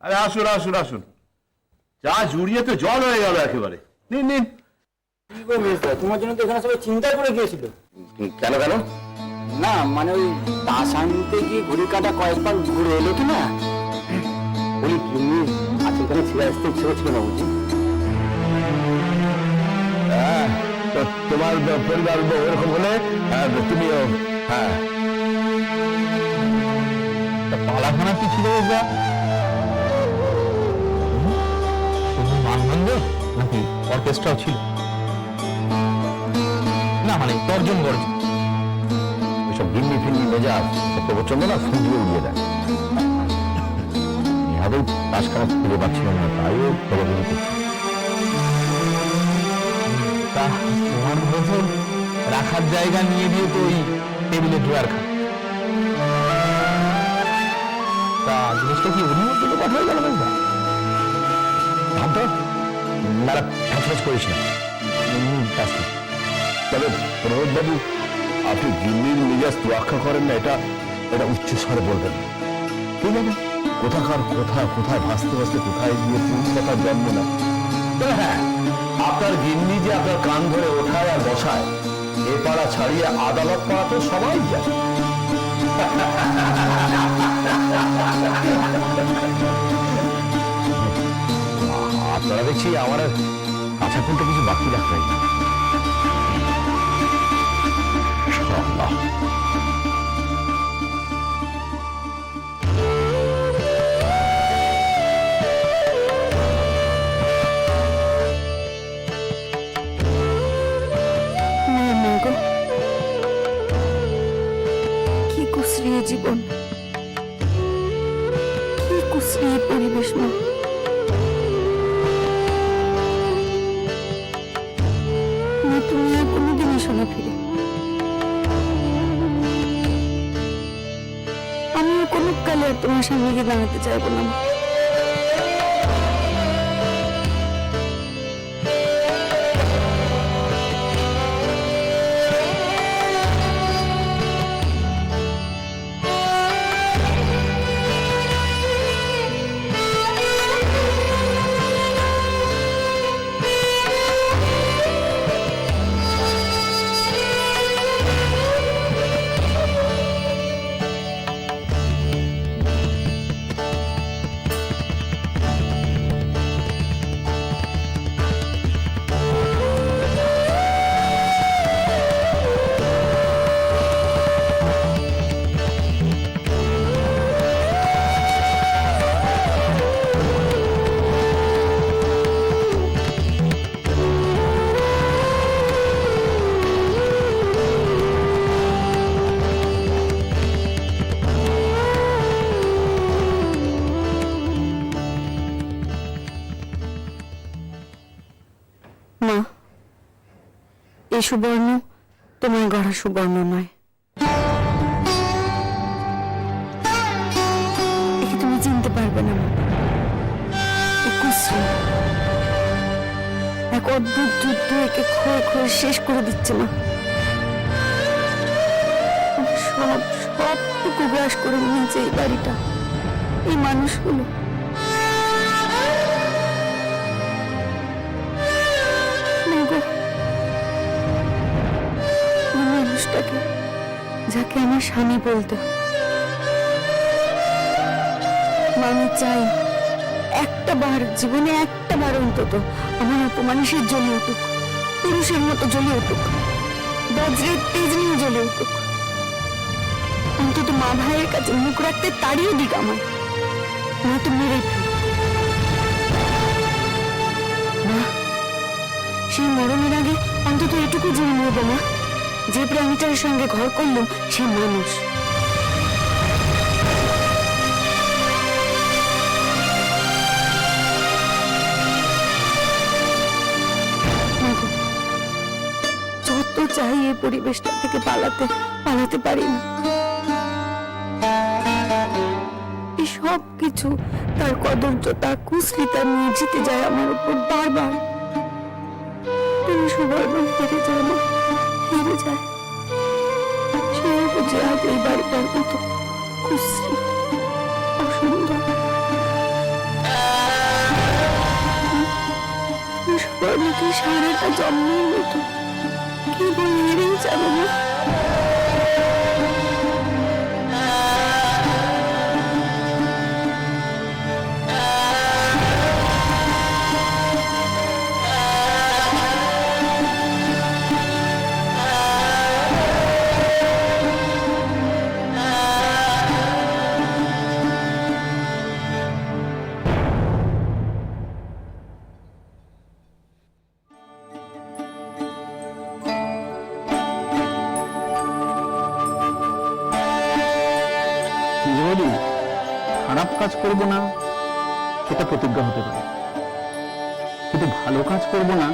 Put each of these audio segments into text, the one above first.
আরে আসুন আসুন আসুন, চা জুড়িয়ে তো জল হয়ে গেল একেবারে। নিন নিন। তোমার জন্য তো এখানে সবাই চিন্তা করে গিয়েছিল। কেন কেন? না মানে ওই তাস আনতে গিয়ে ঘড়ি কাটা কয়েকবার ঘুরে এলো কি না, ওই গিন্নি আজকাল ছেড়ে আসতে ইচ্ছে হচ্ছিল না বুঝি। তোমার পরিবার ওরকম হলে তুমিও। হ্যাঁ, পালাখানা কি ছিল মানবন্ধ নাকি অর্কেস্ট্রাও ছিল? না মানে তর্জন গর্জন। এসব গিন্নি ফিন্নি মেজাজ প্রচন্ড না, ফুজিয়ে উড়িয়ে দেয়। এভাবেই তাস খারাপ খুঁজে পাচ্ছিল না, তাইও খবরগুলো করছে। তা তোমার বোধন রাখার জায়গা নিয়ে দিয়ে তো ওই টেবিলে ড্রয়ার খা। তা জিনিসটা কি ওর মধ্যে তো কথা হয়ে গেল না? ভাবতো না, হ্যাঁচ করিস না। তবে প্রবোধবাবু, আপনি গিন্নির মেজাজ রক্ষা করেন না, এটা এটা উচ্চস্বরে বলবেন না। কে জানে কোথাকার কোথায় ভাসতে ভাসতে কোথায় গিয়ে কথার জন্ম না। তবে হ্যাঁ, আপনার গিন্নি যে আপনার কান ধরে ওঠায় আর বসায়, এ পাড়া ছাড়িয়ে আদালত পাড়া তো সবাই যায়। আপনারা দেখছি আমার আর কাঁচা খুলতে কিছু বাকি রাখতে হয়। কি কুশ্রী জীবন, কি কুশ্রী পরিবেশ। মা তুমি আর কোনোদিন এসো না ফিরে। আমিও কোনো কালে আর তোমার সামনে গিয়ে দাঁড়াতে চাইবো না। মা, এই সুবর্ণ তোমার গড়া সুবর্ণ নয়। একে তুমি চিনতে পারবে না। এক অদ্ভুত যুদ্ধ একে ক্ষয়ে ক্ষয়ে শেষ করে দিচ্ছে না। সবটুকু গ্রাস করে নিয়েছে এই বাড়িটা, এই মানুষগুলো। মানুষটাকে যাকে আমার স্বামী বলতে, আমি চাই একটা বার জীবনে, একটা বার অন্তত আমার অপমানুষের জ্বলে উঠুক, পুরুষের মতো জ্বলে উঠুক, বজ্রের তেজ নিয়ে জ্বলে উঠুক। অন্তত মা ভাইয়ের কাছে মুখ রাখতে তাড়িয়ে দিক আমার, নয়তো মেরে না। সেই মরণের আগে অন্তত এটুকু জেনে নেব না, যে প্রাণীটার সঙ্গে ঘর করলাম সে মানুষ। যত চাই এই পরিবেশটা থেকে পালাতে পারি না। এই সব কিছু তার কদর্যতা, কুশ্রিতা নিয়ে জিতে যায় আমার উপর বারবার। সুবর্ণ হেরে যায় না, হেরে যায়। সেও বুঝে আজ এই বাড়িটার মতো কুশ্রী, অসুন্দর, কিন্তু সারাটা জন্মের মতো কেবল হেরেই যাবো না। যদি খারাপ কাজ করব না এটা প্রতিজ্ঞা হতে পারে, কিন্তু ভালো কাজ করব না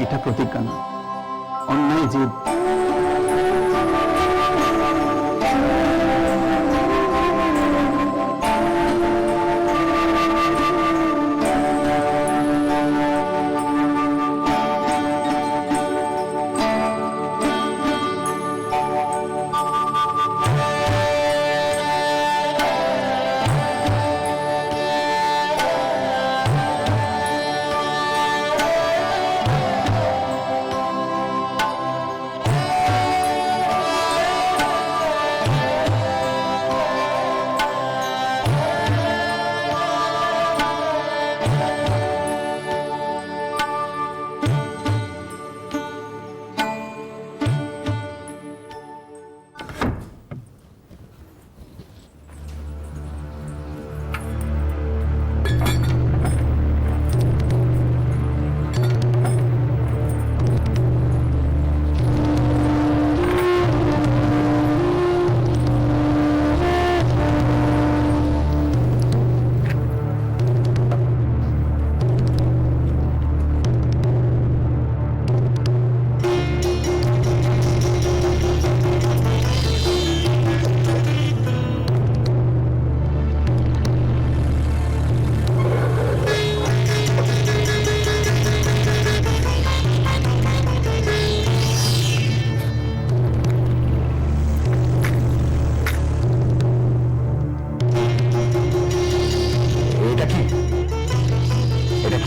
এটা প্রতিজ্ঞা না। অন্যায় যে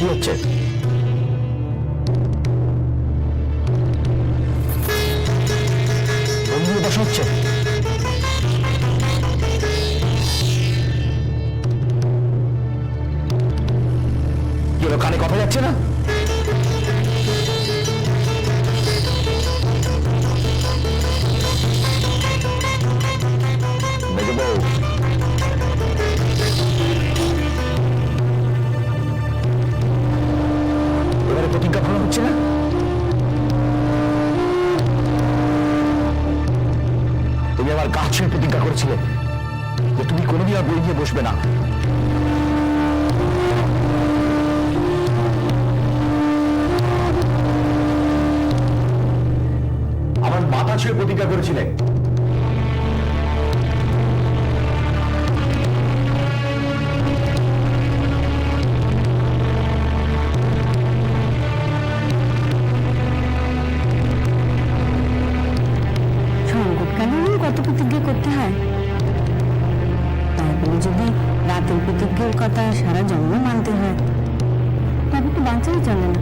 কি হচ্ছে? বন্ধু বসা হচ্ছে। কি হলো, কানে কথা যাচ্ছে না? মেজো বউ, প্রতিজ্ঞা ভালো হচ্ছে না? তুমি আমার গাছ ছুঁয়ে প্রতিজ্ঞা করেছিলে যে তুমি কোনোদিন আর বই নিয়ে বসবে না। আমার মাথা ছুঁয়ে প্রতিজ্ঞা করেছিলে কত প্রতিজ্ঞা করতে হয়, তারপরে যদি রাতের প্রতিজ্ঞার কথা সারা জন্ম মানতে হয় তবে তো বাঁচাই চলে না।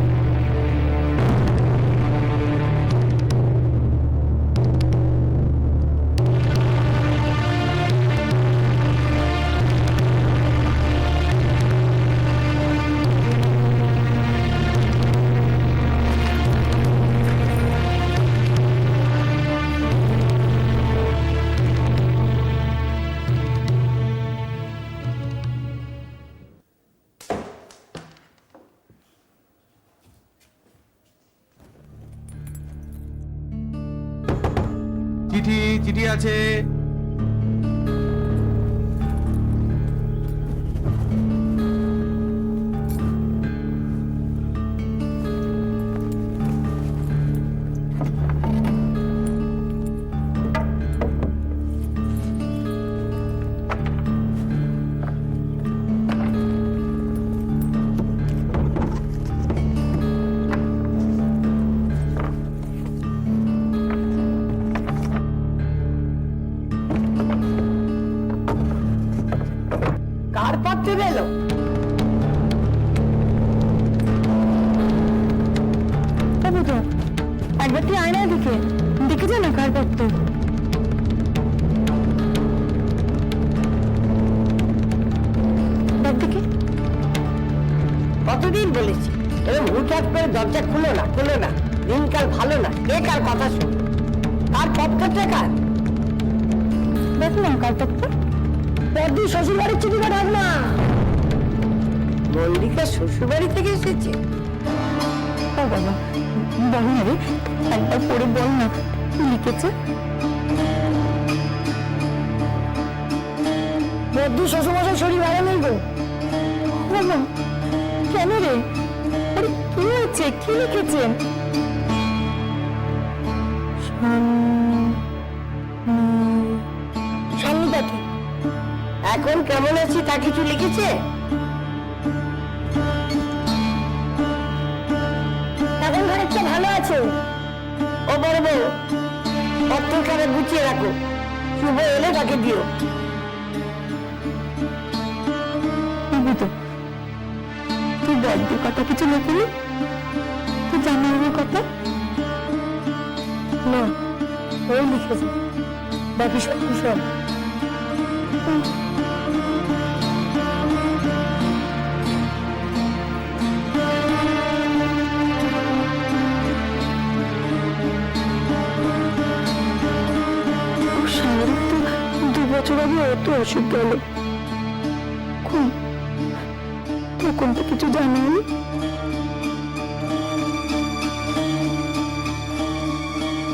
চিঠি চিঠি আছে। কার পত্র এলো? দিকে, দেখে যা না কার পত্র। দেখে কতদিন বলেছি এরকম হুটহাট করে দরজা খুলো না, খুলো না, দিনকাল ভালো না। কে কার কথা শোন? কার পত্রটা কার? দেখ না কার পত্র। বড়দি শ্বশুর বাড়ির চিঠি পাঠাক না। মল্লিকা শ্বশুর বাড়ি থেকে এসেছে। ও বাবা, বল না রে, একবার পড়ে বল না কি লিখেছে। বড়দি শ্বশুর মশাই শরীর ভালো নেই গো। বাবা, কেন রে? আরে কি হয়েছে? কি লিখেছেন? সান্নিতা কি এখন কেমন আছি তা কিছু লিখেছে? এখন খানিকটা ভালো আছে। ও বড় বউ, পত্রখানা গুছিয়ে রাখো, শুভ এলে তাকে দিও। আমি তো তুই বড়দের কথা কিছু লিখলি? তুই জামাইয়ের কথা? না, ওই লিখেছে, বাকি সব কুশল। শাহরুখ তো 2 বছর আগে অত অসুখ গেল, তখন তো কিছু জানাই।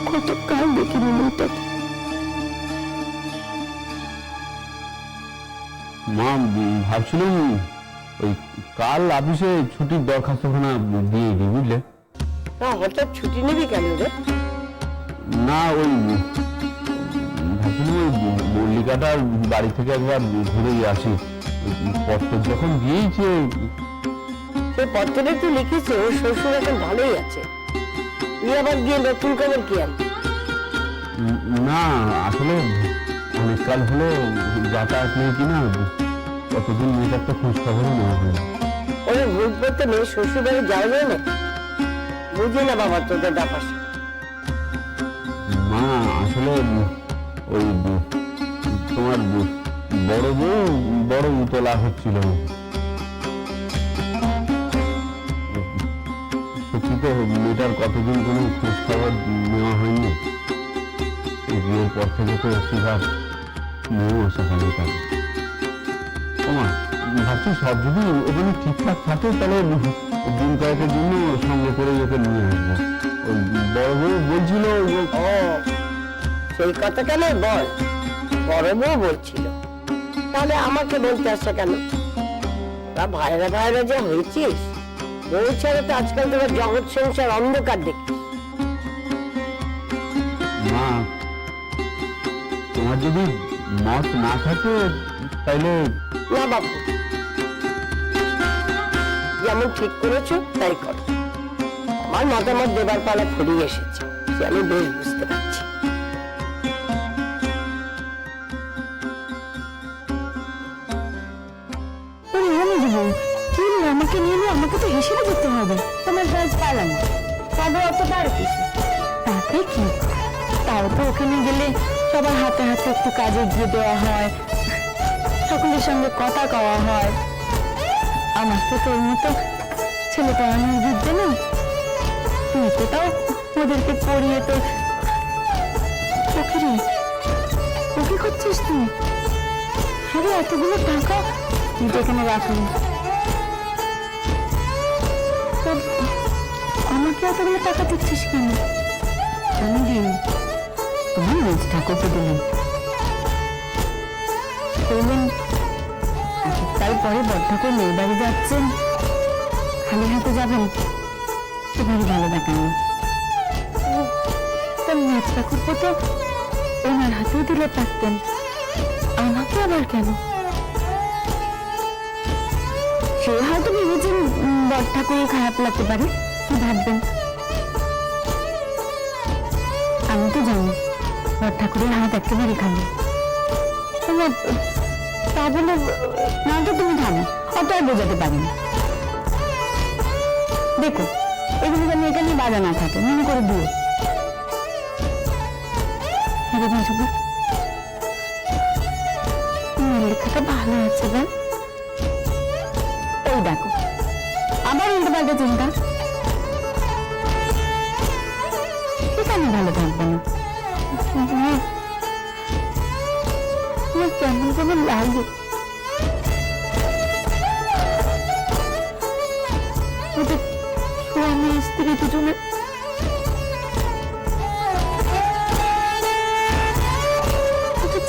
কত কাল দেখিনি মেয়েটাকে। মা, ভাবছিলাম ওই কাল অফিসে ছুটির দরখাস্তখানা দিয়ে দিই, বুঝলে? না, হঠাৎ ছুটি নিবি কেন রে? না, ওই ভাবছিলাম ওই মল্লিকাটার বাড়ি থেকে একবার ঘুরেই আসি। পত্র যখন দিয়েছে, সে পত্রে তো লিখেছে ওর শ্বশুর এখন ভালোই আছে। তুই আবার গিয়ে নতুন খবর কি আনবি? না আসলে অনেক কাল হলো যাতায়াত নেই কিনা, কতদিন মেয়েটার তো খোঁজ খবরই নেওয়া হয় না। ওরে ভুল করতে নেই, শ্বশুর বাড়ি যাবে না, বুঝি না বাবা তোদের ব্যাপার। মা আসলে ওই তোমার বড় বউ বড় উতলা হচ্ছিল। সত্যি তো মেয়েটার কতদিন কোনো খোঁজ খবর নেওয়া হয়নি। বিয়ের পর থেকে তো শিখার মেয়েও আসা হয়নি তাকে। তোমার ভাবছি সব যদি ওখানে ঠিকঠাক থাকে তাহলে দিন কয়েকের জন্য সঙ্গে করে ওকে নিয়ে আসবো। ওই বড় বউ বলছিল, ও সেই কথা কেন বল, বড় বউ বলছিল, তাহলে আমাকে বলতে আসছে কেন? ওরা ভাইরা ভাইরা যা হয়েছিস, বউ ছাড়া তো আজকাল তোরা জগৎ সংসার অন্ধকার দেখিস। মা তোমার যদি মত না থাকে তাইলে না বাবু, যেমন ঠিক করেছো তাই করো। আমার মতামত দেবার পালা ফুরিয়ে এসেছে, সে আমি বেশ বুঝতে পারছি। আমাকে নিয়ে আমাকে তো হিসেবে করতে হবে। তোমার কাজ পালাম তবে অত তার কিছু তাতে কি, তাও তো ওখানে গেলে সবার হাতে হাতে একটু কাজে গিয়ে দেওয়া হয়, সকলের সঙ্গে কথা কওয়া হয়। আমার তো তোর মতো ছেলে পড়ানোর বিদ্যে না, তুই তো তাও ওদেরকে পড়িয়ে তো। ওকে করছিস তুই? আরে এতগুলো টাকা তুই তো এখানে রাখলি, আমাকে এতগুলো টাকা দিচ্ছিস কেন? আমি দিন তোমার নিজ ঠাকুরকে দিলেন, বললেন তাই পরে বড় ঠাকুর মেয়ে বাড়ি যাচ্ছেন, খালি হাতে যাবেন, এবারই ভালো দেখান। তার মেজ ঠাকুর তো ওনার হাতেই দিলে পারতেন, আমাকে আবার কেন? সে হয়তো ভেবেছেন বড় ঠাকুরের খারাপ লাগতে পারে, কি ভাববেন? আমি তো জানি বড় ঠাকুরের হাত একেবারে খালি। তা বলে না তো তুমি থামো, অত আর বোঝাতে পারি না। দেখো এগুলো যেন এখানে বাজা না থাকে, মনে করে দিও। আরে মেজবা, লেখাটা ভালো আছে না? ওই দেখো, আবার উল্টো পাল্টা চিন্তা। এখানে ভালো থাকবে না। আমার কেমন কেমন লাগে। ওদের স্বামী স্ত্রী দুজনে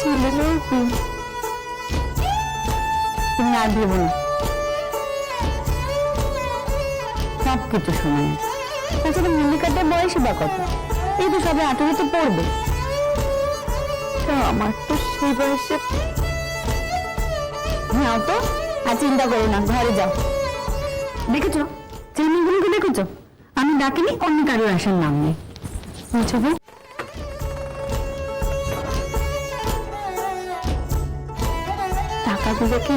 ছেলে মেয়ে। তুমি আর ভেবো না, সব কিছু শোনা। তাছাড়া মল্লিকাটার বয়সই বা কত? এই তো সবে 18 পড়বে। আমার তো সেই বয়সে। হ্যাঁ তো আর চিন্তা করো না, ঘরে যাও। দেখেছো চেনিগুলোকে দেখেছো? আমি ডাকিনি, অন্য কারোর আসার নাম নেই। বুঝছো? টাকাগুলোকে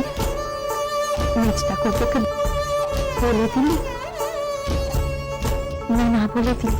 মেজ ঠাকুরকে বলে দিলি না? না বলে দিলি?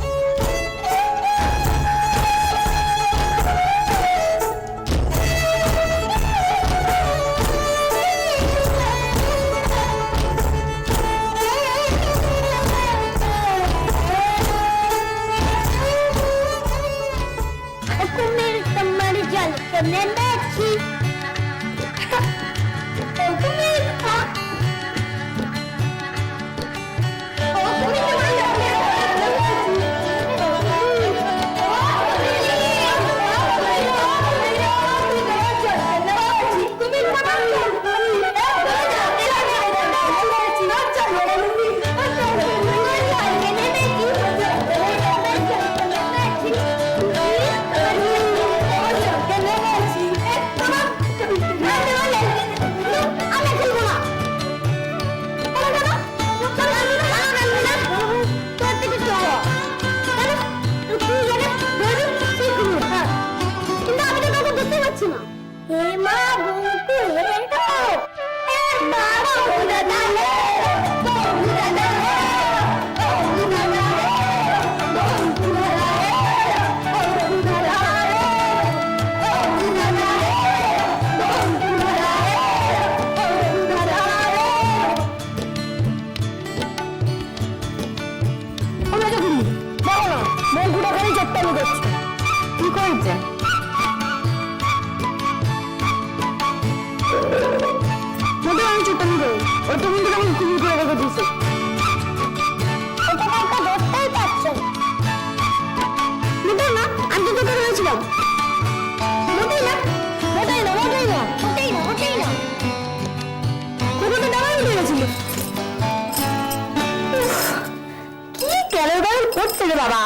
কি করেছে? আমি চুটানি করি, ও তো কিন্তু আমি খুবই করে রেখে দিয়েছি। ধরতেই পারছে মোটেই না, আমি তো তোকে বলেছিলাম। মোটেই না, মোটেই না, মোটেই না, মোটেই না, মোটেই না। তোকে তো ডাবাই দিয়েছিল। কি কেন করছে রে বাবা?